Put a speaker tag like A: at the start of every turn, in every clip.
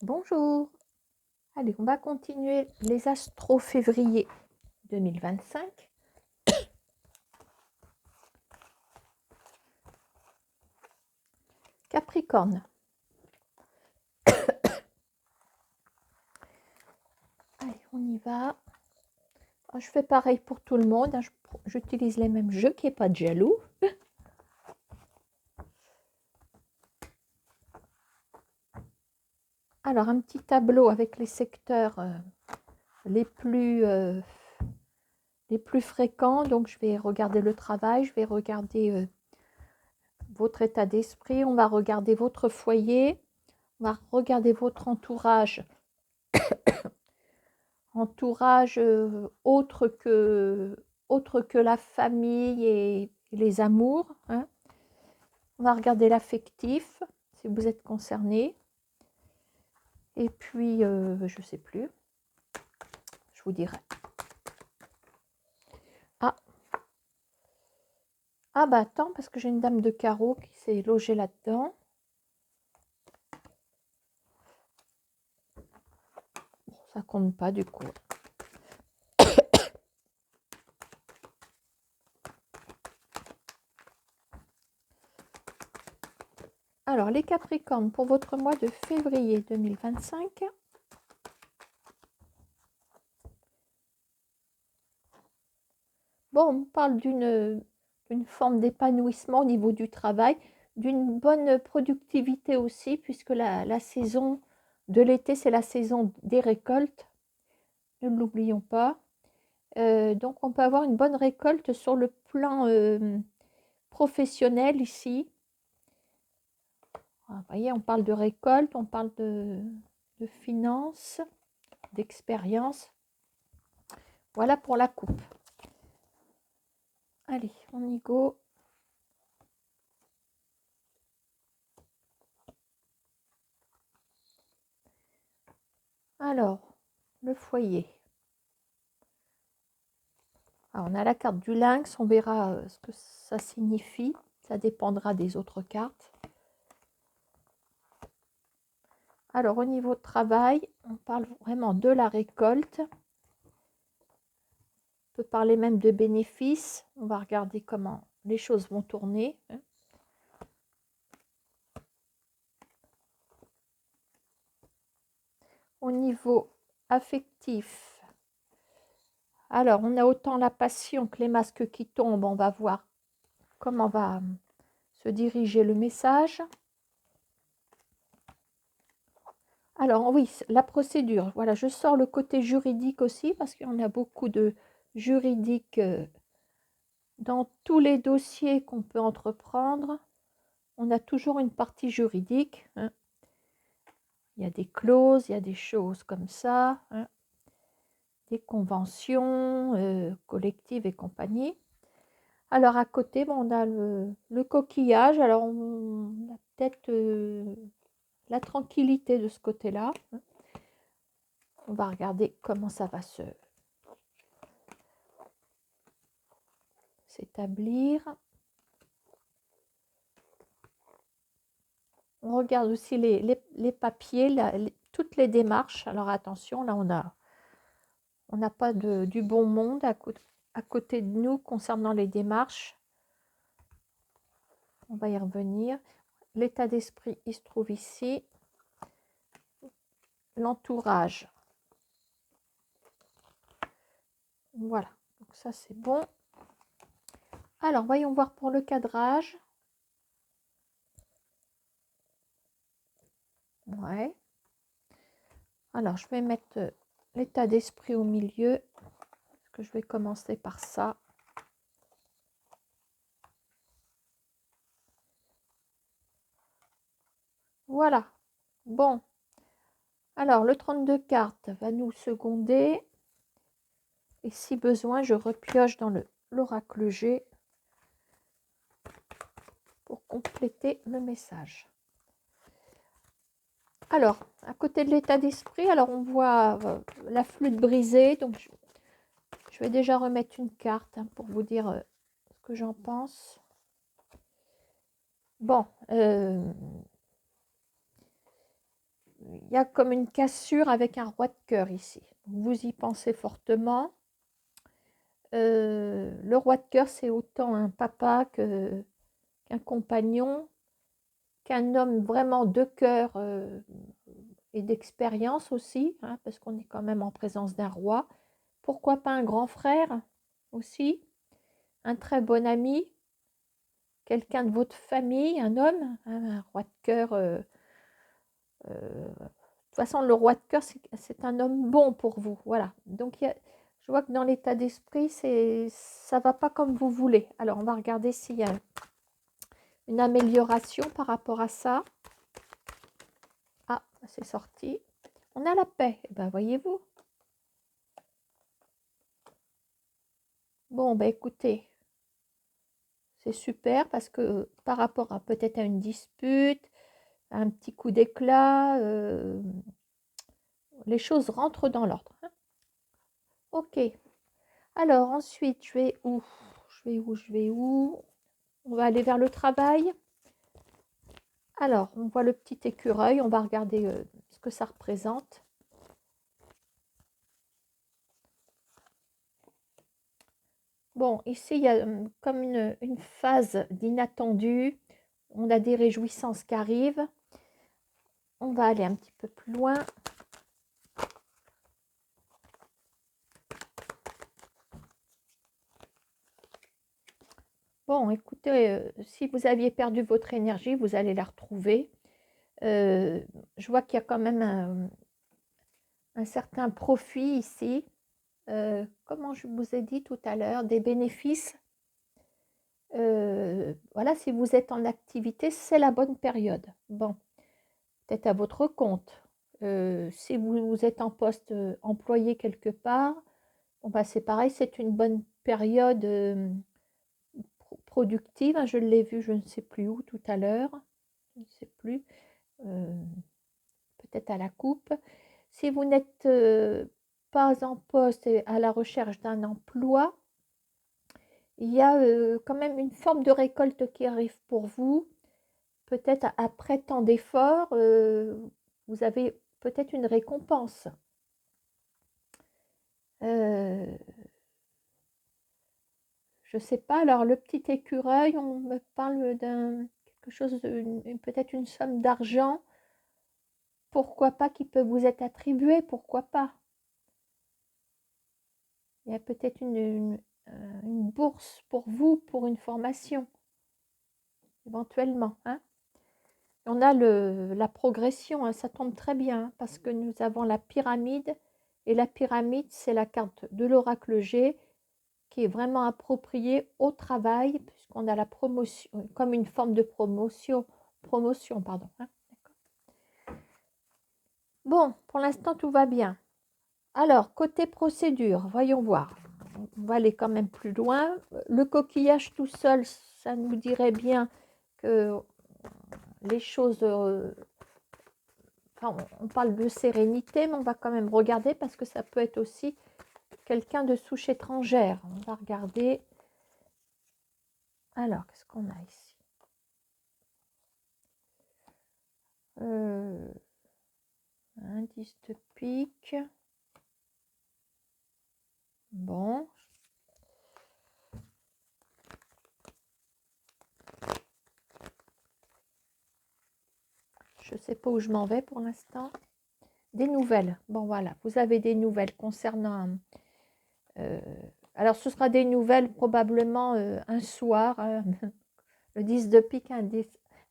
A: Bonjour. Allez, on va continuer les astros février 2025. Capricorne. Allez, on y va. Je fais pareil pour tout le monde. J'utilise les mêmes jeux, qu'il n'y ait pas de jaloux. Alors, un petit tableau avec les secteurs les plus fréquents. Donc, je vais regarder le travail, je vais regarder votre état d'esprit, on va regarder votre foyer, on va regarder votre entourage. Autre que la famille et les amours. Hein. On va regarder l'affectif, si vous êtes concerné. Et puis, je ne sais plus. Je vous dirai. Ah bah attends, parce que j'ai une dame de carreau qui s'est logée là-dedans. Bon, ça compte pas du coup. Alors, les Capricornes, pour votre mois de février 2025. Bon, on parle d'une forme d'épanouissement au niveau du travail, d'une bonne productivité aussi, puisque la saison de l'été, c'est la saison des récoltes. Ne l'oublions pas. Donc, on peut avoir une bonne récolte sur le plan professionnel ici. Vous voyez, on parle de récolte, on parle de finances, d'expérience. Voilà pour la coupe. Allez, on y go. Alors, le foyer. Alors, on a la carte du lynx, on verra ce que ça signifie. Ça dépendra des autres cartes. Alors, au niveau de travail, on parle vraiment de la récolte. On peut parler même de bénéfices. On va regarder comment les choses vont tourner. Au niveau affectif, alors on a autant la passion que les masques qui tombent. On va voir comment va se diriger le message. Alors oui, la procédure, voilà, je sors le côté juridique aussi parce qu'il y en a beaucoup de juridique dans tous les dossiers qu'on peut entreprendre. On a toujours une partie juridique. Hein. Il y a des clauses, il y a des choses comme ça, hein. Des conventions collectives et compagnie. Alors à côté, bon, on a le coquillage. Alors on a peut-être la tranquillité de ce côté-là. Hein. On va regarder comment ça va s'établir. On regarde aussi les papiers, toutes les démarches. Alors attention, là on n'a pas du bon monde à côté de nous concernant les démarches. On va y revenir. L'état d'esprit, il se trouve ici. L'entourage. Voilà, donc ça c'est bon. Alors, voyons voir pour le cadrage. Ouais. Alors, je vais mettre l'état d'esprit au milieu. Parce que je vais commencer par ça. Voilà. Bon. Alors, le 32 cartes va nous seconder. Et si besoin, je repioche dans l'oracle G pour compléter le message. Alors, à côté de l'état d'esprit, alors on voit la flûte brisée. Donc, je vais déjà remettre une carte hein, pour vous dire ce que j'en pense. Bon, il y a comme une cassure avec un roi de cœur ici. Vous y pensez fortement. Le roi de cœur, c'est autant un papa qu'un compagnon, qu'un homme vraiment de cœur et d'expérience aussi, hein, parce qu'on est quand même en présence d'un roi. Pourquoi pas un grand frère aussi, un très bon ami, quelqu'un de votre famille, un homme, hein, un roi de cœur. De toute façon, le roi de cœur, c'est un homme bon pour vous. Voilà. Donc, je vois que dans l'état d'esprit, ça ne va pas comme vous voulez. Alors, on va regarder s'il y a une amélioration par rapport à ça. Ah, c'est sorti. On a la paix. Eh ben, voyez-vous. Bon, ben écoutez, c'est super parce que par rapport à peut-être à une dispute, à un petit coup d'éclat, les choses rentrent dans l'ordre, hein. Ok. Alors ensuite, je vais où? Je vais où? On va aller vers le travail. Alors, on voit le petit écureuil. On va regarder ce que ça représente. Bon, ici, il y a comme une phase d'inattendu. On a des réjouissances qui arrivent. On va aller un petit peu plus loin. Bon, écoutez, si vous aviez perdu votre énergie, vous allez la retrouver. Je vois qu'il y a quand même un certain profit ici. Comment je vous ai dit tout à l'heure, des bénéfices. Voilà, si vous êtes en activité, c'est la bonne période. Bon, peut-être à votre compte. Si vous êtes en poste employé quelque part, bon, bah, c'est pareil, c'est une bonne période productive, hein. Je l'ai vu, je ne sais plus où tout à l'heure. Je ne sais plus. Peut-être à la coupe. Si vous n'êtes pas en poste et à la recherche d'un emploi, il y a quand même une forme de récolte qui arrive pour vous. Peut-être après tant d'efforts, vous avez peut-être une récompense. Je ne sais pas, alors le petit écureuil, on me parle d'un quelque chose, peut-être une somme d'argent, pourquoi pas, qui peut vous être attribuée, pourquoi pas. Il y a peut-être une bourse pour vous, pour une formation, éventuellement, hein. On a la progression, hein, ça tombe très bien, hein, parce que nous avons la pyramide, et la pyramide, c'est la carte de l'oracle G, qui est vraiment appropriée au travail, puisqu'on a la promotion, comme une forme de promotion, pardon, hein. Bon, pour l'instant, tout va bien. Alors, côté procédure, voyons voir. On va aller quand même plus loin. Le coquillage tout seul, ça nous dirait bien que les choses... enfin, on parle de sérénité, mais on va quand même regarder parce que ça peut être aussi quelqu'un de souche étrangère. On va regarder. Alors, qu'est-ce qu'on a ici? Indice de pique. Bon. Je ne sais pas où je m'en vais pour l'instant. Des nouvelles. Bon, voilà. Vous avez des nouvelles concernant... alors, ce sera des nouvelles probablement un soir. Le 10 de pique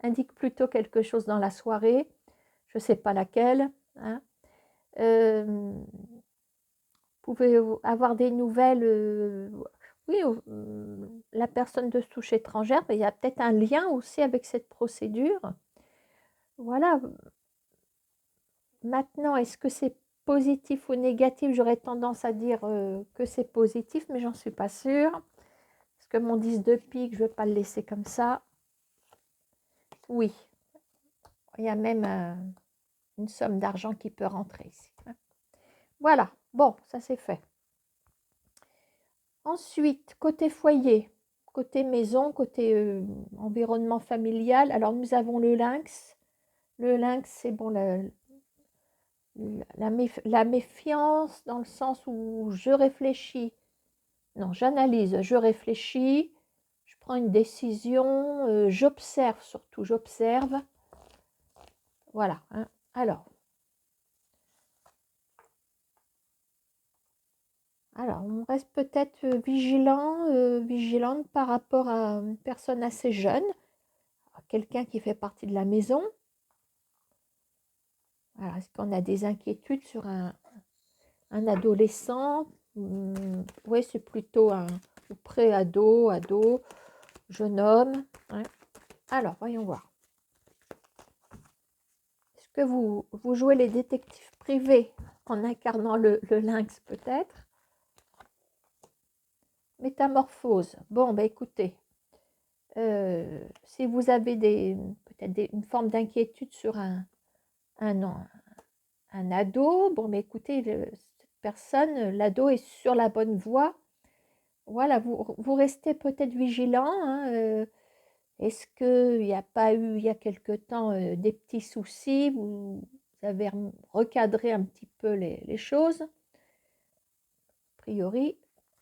A: indique plutôt quelque chose dans la soirée. Je ne sais pas laquelle, hein. Vous pouvez avoir des nouvelles, oui, la personne de souche étrangère, mais il y a peut-être un lien aussi avec cette procédure. Voilà. Maintenant, est-ce que c'est positif ou négatif? J'aurais tendance à dire que c'est positif, mais j'en suis pas sûre. Parce que mon 10 de pique, je ne vais pas le laisser comme ça. Oui, il y a même une somme d'argent qui peut rentrer ici. Voilà, bon, ça c'est fait. Ensuite, côté foyer, côté maison, côté environnement familial, alors nous avons le lynx. Le lynx, c'est bon, la méfiance dans le sens où je réfléchis. Non, j'analyse, je réfléchis, je prends une décision, j'observe surtout, j'observe. Voilà. Hein. Alors, on reste peut-être vigilante par rapport à une personne assez jeune, à quelqu'un qui fait partie de la maison. Alors, est-ce qu'on a des inquiétudes sur un adolescent? Oui, c'est plutôt un pré-ado, ado, jeune homme. Hein. Alors, voyons voir. Est-ce que vous jouez les détectives privés en incarnant le lynx peut-être? Métamorphose. Bon, bah écoutez, si vous avez peut-être une forme d'inquiétude sur un ado, bon, mais écoutez, cette personne, l'ado est sur la bonne voie. Voilà, vous restez peut-être vigilant. Hein, est-ce qu'il n'y a pas eu, il y a quelque temps, des petits soucis? Vous avez recadré un petit peu les choses. A priori,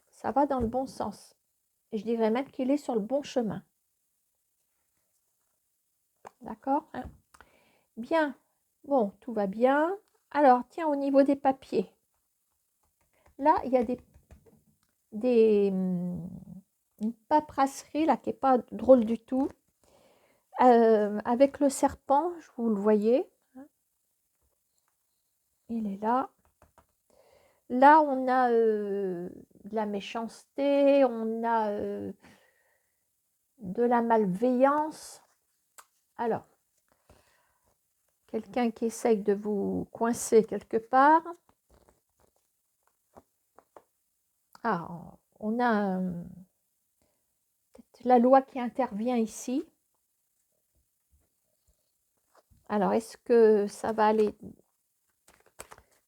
A: ça va dans le bon sens. Et je dirais même qu'il est sur le bon chemin. D'accord? Hein. Bien. Bon, tout va bien. Alors, tiens, au niveau des papiers. Là, il y a une paperasserie là qui n'est pas drôle du tout. Avec le serpent, vous le voyez. Il est là. Là, on a de la méchanceté, on a de la malveillance. Alors, quelqu'un qui essaye de vous coincer quelque part. Ah, on a peut-être la loi qui intervient ici. Alors, est-ce que ça va aller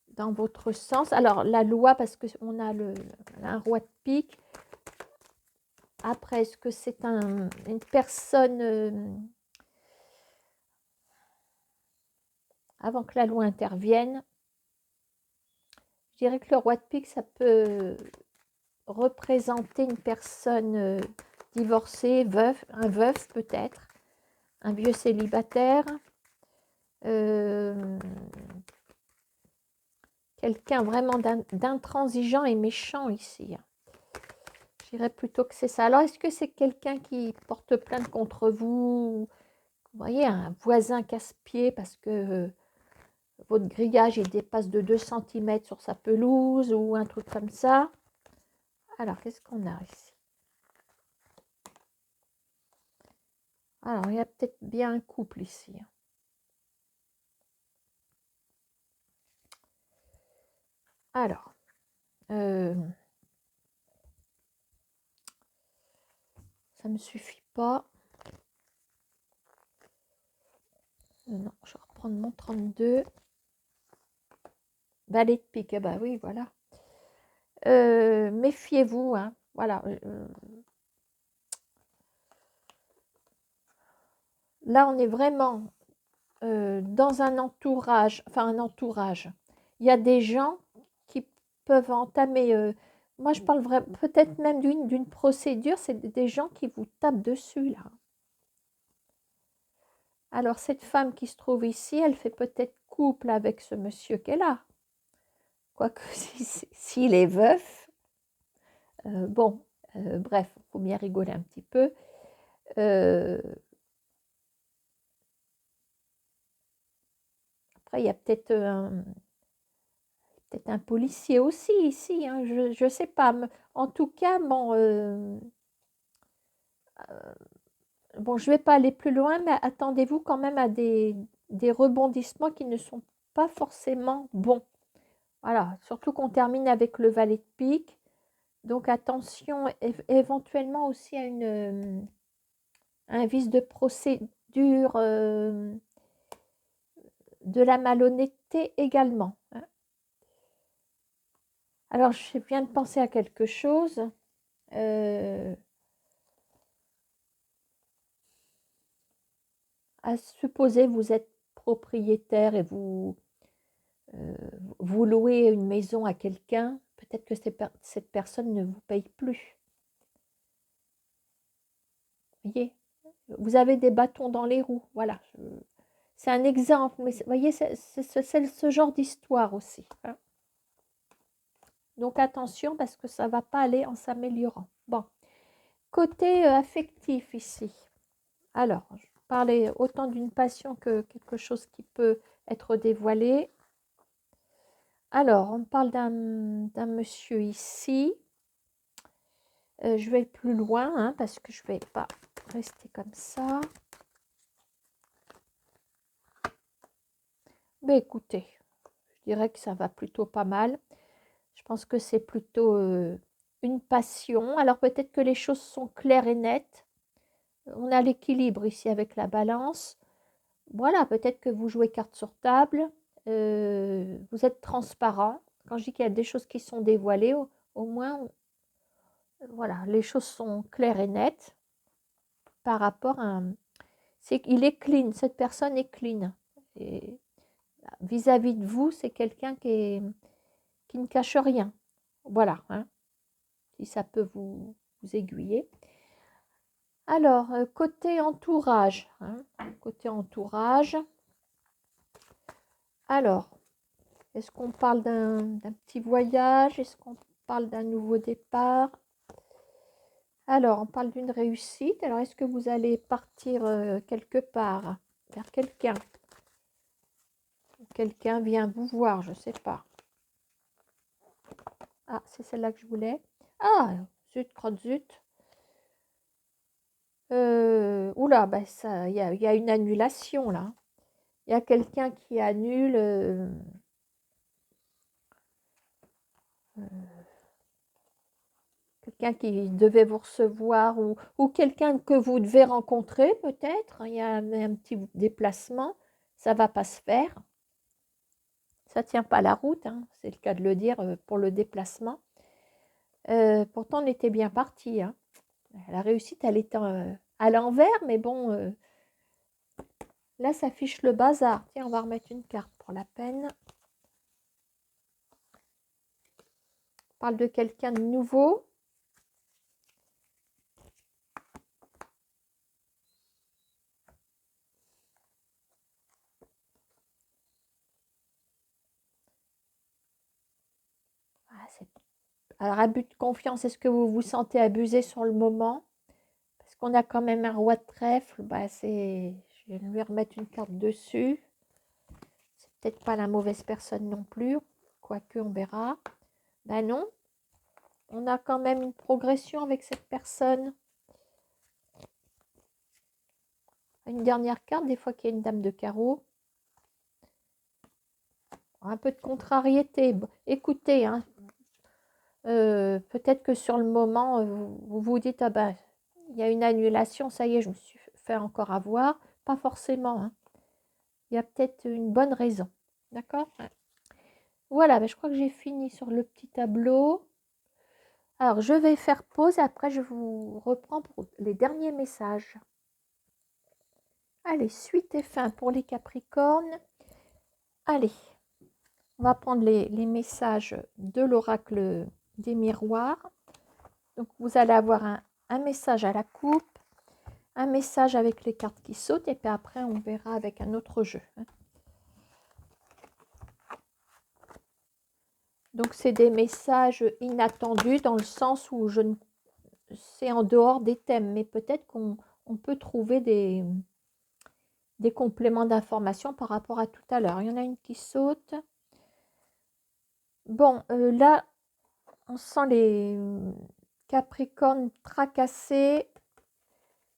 A: dans votre sens? Alors, la loi, parce qu'on a un roi de pique. Après, est-ce que c'est une personne, avant que la loi intervienne? Je dirais que le roi de pique, ça peut représenter une personne divorcée, un veuf peut-être, un vieux célibataire, quelqu'un vraiment d'intransigeant et méchant ici. Je dirais plutôt que c'est ça. Alors, est-ce que c'est quelqu'un qui porte plainte contre vous? Vous voyez, un voisin casse-pied parce que votre grillage il dépasse de 2 cm sur sa pelouse ou un truc comme ça. Alors, qu'est-ce qu'on a ici? Alors, il y a peut-être bien un couple ici. Alors, ça ne me suffit pas. Non, je vais reprendre mon 32. Valet de pique, bah oui, voilà. Méfiez-vous, hein, voilà. Là, on est vraiment dans un entourage, enfin un entourage. Il y a des gens qui peuvent entamer, moi je parle peut-être même d'une procédure, c'est des gens qui vous tapent dessus là. Alors cette femme qui se trouve ici, elle fait peut-être couple avec ce monsieur qu'elle a. Quoique s'il est veuf, bon, bref, il faut bien rigoler un petit peu. Après, il y a peut-être un policier aussi ici, hein, je ne sais pas. En tout cas, bon, je ne vais pas aller plus loin, mais attendez-vous quand même à des rebondissements qui ne sont pas forcément bons. Voilà, surtout qu'on termine avec le valet de pique. Donc attention éventuellement aussi à un vice de procédure, de la malhonnêteté également. Hein. Alors je viens de penser à quelque chose. À supposer vous êtes propriétaire et vous vous louez une maison à quelqu'un, peut-être que cette personne ne vous paye plus. Vous voyez, vous avez des bâtons dans les roues. Voilà, c'est un exemple, mais vous voyez, c'est ce genre d'histoire aussi, hein. Donc attention parce que ça ne va pas aller en s'améliorant. Bon, côté affectif ici. Alors, je parlais autant d'une passion que quelque chose qui peut être dévoilé. Alors, on parle d'un monsieur ici. Je vais plus loin, hein, parce que je ne vais pas rester comme ça. Mais écoutez, je dirais que ça va plutôt pas mal. Je pense que c'est plutôt une passion. Alors peut-être que les choses sont claires et nettes. On a l'équilibre ici avec la balance. Voilà, peut-être que vous jouez carte sur table. Vous êtes transparent. Quand je dis qu'il y a des choses qui sont dévoilées, au moins, voilà, les choses sont claires et nettes par rapport à... Il est clean, cette personne est clean. Et vis-à-vis de vous, c'est quelqu'un qui ne cache rien. Voilà, hein, si ça peut vous aiguiller. Alors, côté entourage, hein, côté entourage. Alors, est-ce qu'on parle d'un petit voyage? Est-ce qu'on parle d'un nouveau départ? Alors, on parle d'une réussite. Alors, est-ce que vous allez partir quelque part, vers quelqu'un? Quelqu'un vient vous voir, je ne sais pas. Ah, c'est celle-là que je voulais. Ah, zut, crotte zut. Oula, bah ça, il y a une annulation là. Il y a quelqu'un qui annule. Quelqu'un qui devait vous recevoir ou quelqu'un que vous devez rencontrer peut-être. Il y a un petit déplacement. Ça ne va pas se faire. Ça ne tient pas la route, hein, c'est le cas de le dire pour le déplacement. Pourtant, on était bien parti, hein. La réussite, elle est à l'envers, mais bon, là, ça affiche le bazar. Tiens, on va remettre une carte pour la peine. On parle de quelqu'un de nouveau. Ah, alors, abus de confiance, est-ce que vous vous sentez abusé sur le moment? Parce qu'on a quand même un roi de trèfle. Bah, je vais lui remettre une carte dessus. C'est peut-être pas la mauvaise personne non plus. Quoique, on verra. Ben non. On a quand même une progression avec cette personne. Une dernière carte, des fois qu'il y a une dame de carreau. Un peu de contrariété. Écoutez, hein, peut-être que sur le moment, vous vous dites, ah ben, il y a une annulation, ça y est, je me suis fait encore avoir. Pas forcément, hein. Il y a peut-être une bonne raison. D'accord? Voilà, ben, je crois que j'ai fini sur le petit tableau. Alors, je vais faire pause et après, je vous reprends pour les derniers messages. Allez, suite et fin pour les Capricornes. Allez, on va prendre les messages de l'oracle des miroirs. Donc, vous allez avoir un message à la coupe, un message avec les cartes qui sautent et puis après, on verra avec un autre jeu. Donc, c'est des messages inattendus dans le sens où c'est en dehors des thèmes, mais peut-être qu'on peut trouver des compléments d'information par rapport à tout à l'heure. Il y en a une qui saute. Bon, là, on sent les Capricornes tracassés.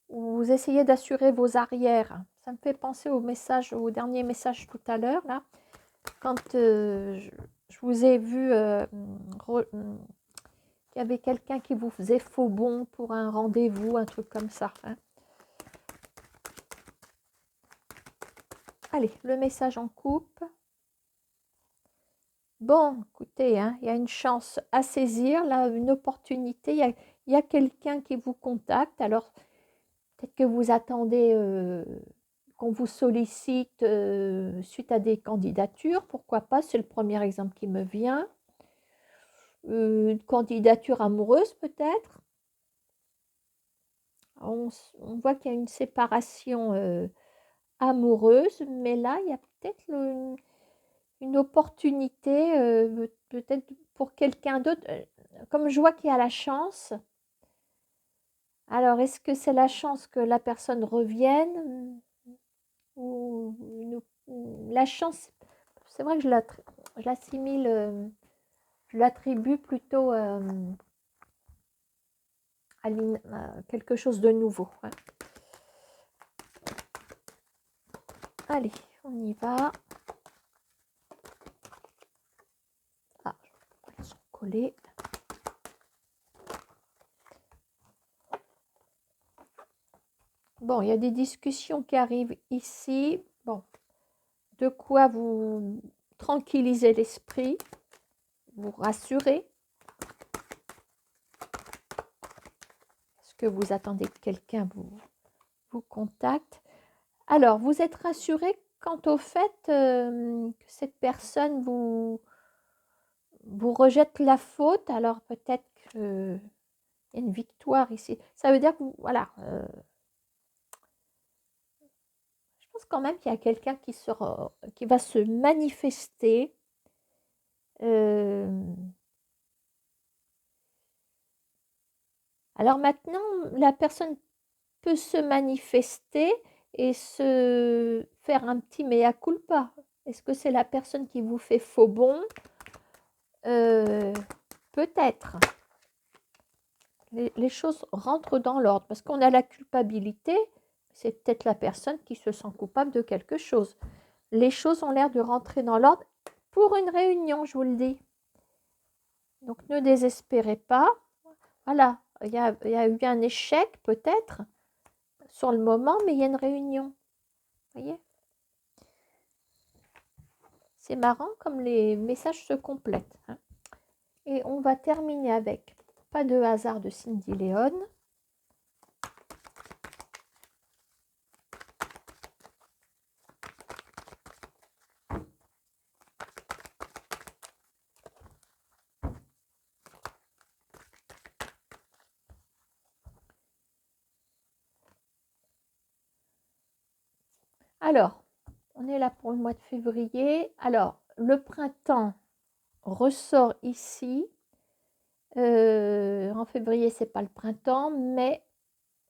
A: Vous essayez d'assurer vos arrières. Ça me fait penser au dernier message tout à l'heure, là. Quand je vous ai vu qu'il y avait quelqu'un qui vous faisait faux bond pour un rendez-vous, un truc comme ça, hein. Allez, le message en coupe. Bon, écoutez, hein, il y a une chance à saisir, là, une opportunité. Il y a quelqu'un qui vous contacte. Alors, peut-être que vous attendez qu'on vous sollicite suite à des candidatures, pourquoi pas, c'est le premier exemple qui me vient. Une candidature amoureuse peut-être. On voit qu'il y a une séparation amoureuse, mais là, il y a peut-être une opportunité, peut-être pour quelqu'un d'autre. Comme je vois qu'il y a la chance, alors est-ce que c'est la chance que la personne revienne ou la chance, c'est vrai que je l'assimile, je l'attribue plutôt à quelque chose de nouveau. Hein. Allez, on y va. Ah, ils sont collés. Bon, il y a des discussions qui arrivent ici. Bon, de quoi vous tranquilliser l'esprit, vous rassurer. Est-ce que vous attendez que quelqu'un vous contacte? Alors, vous êtes rassuré quant au fait que cette personne vous rejette la faute. Alors, peut-être qu'il y a une victoire ici. Ça veut dire que, voilà, je pense quand même qu'il y a quelqu'un qui va se manifester. Alors maintenant, la personne peut se manifester et se faire un petit mea culpa. Est-ce que c'est la personne qui vous fait faux bond? Peut-être. Les choses rentrent dans l'ordre parce qu'on a la culpabilité, c'est peut-être la personne qui se sent coupable de quelque chose. Les choses ont l'air de rentrer dans l'ordre pour une réunion, je vous le dis. Donc ne désespérez pas. Voilà, il y a eu un échec peut-être sur le moment, mais il y a une réunion. Vous voyez? C'est marrant comme les messages se complètent. Hein. Et on va terminer avec Pas de hasard de Cindy Léon. Alors, on est là pour le mois de février. Alors, le printemps ressort ici. En février, c'est pas le printemps, mais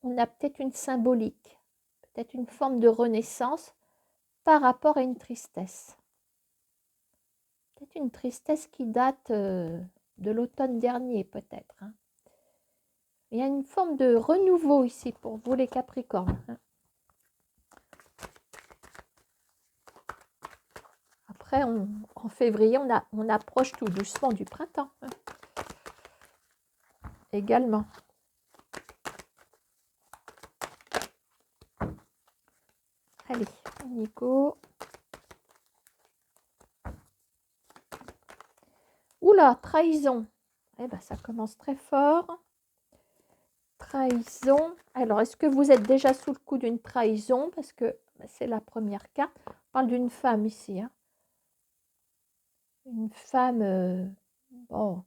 A: on a peut-être une symbolique, peut-être une forme de renaissance par rapport à une tristesse. Peut-être une tristesse qui date de l'automne dernier, peut-être. Hein. Il y a une forme de renouveau ici pour vous, les Capricornes. Hein. Après, en février, on approche tout doucement du printemps. Hein. Également. Allez, on y go. Oula, trahison. Eh ben, ça commence très fort. Trahison. Alors, est-ce que vous êtes déjà sous le coup d'une trahison? Parce que c'est la première carte. On parle d'une femme ici. Hein. Une femme, bon,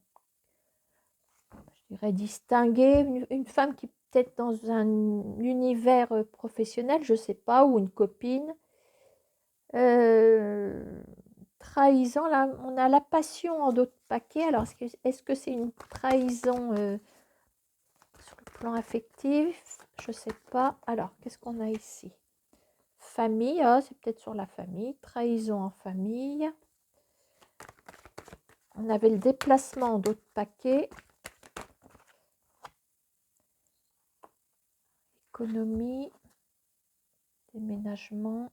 A: je dirais distinguée. Une femme qui peut-être dans un univers professionnel, je ne sais pas, ou une copine. Trahison, là, on a la passion en d'autres paquets. Alors, est-ce que c'est une trahison sur le plan affectif? Je ne sais pas. Alors, qu'est-ce qu'on a ici? Famille, oh, c'est peut-être sur la famille. Trahison en famille. On avait le déplacement en d'autres paquets. Économie. Déménagement.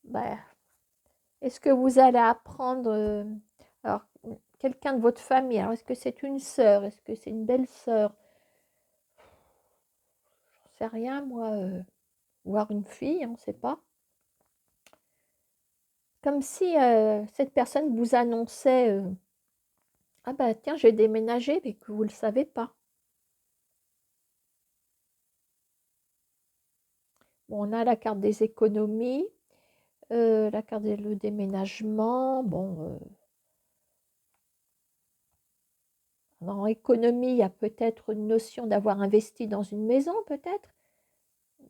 A: Bah, est-ce que vous allez apprendre alors, quelqu'un de votre famille, alors est-ce que c'est une sœur, est-ce que c'est une belle-sœur? J'en sais rien, moi, voire une fille, on ne sait pas. Comme si cette personne vous annonçait Ah bah tiens, j'ai déménagé, mais que vous ne le savez pas. Bon, on a la carte des économies, la carte le déménagement. Bon, en économie, il y a peut-être une notion d'avoir investi dans une maison, peut-être,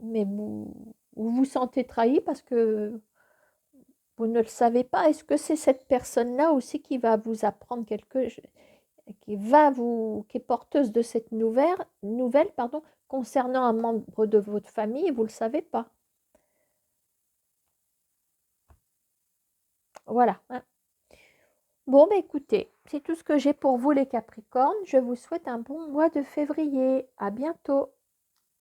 A: mais vous vous sentez trahi parce que vous ne le savez pas. Est-ce que c'est cette personne-là aussi qui va vous apprendre qui est porteuse de cette nouvelle, pardon, concernant un membre de votre famille et vous ne le savez pas? Voilà, hein. Bon, bah écoutez, c'est tout ce que j'ai pour vous les Capricornes. Je vous souhaite un bon mois de février. À bientôt.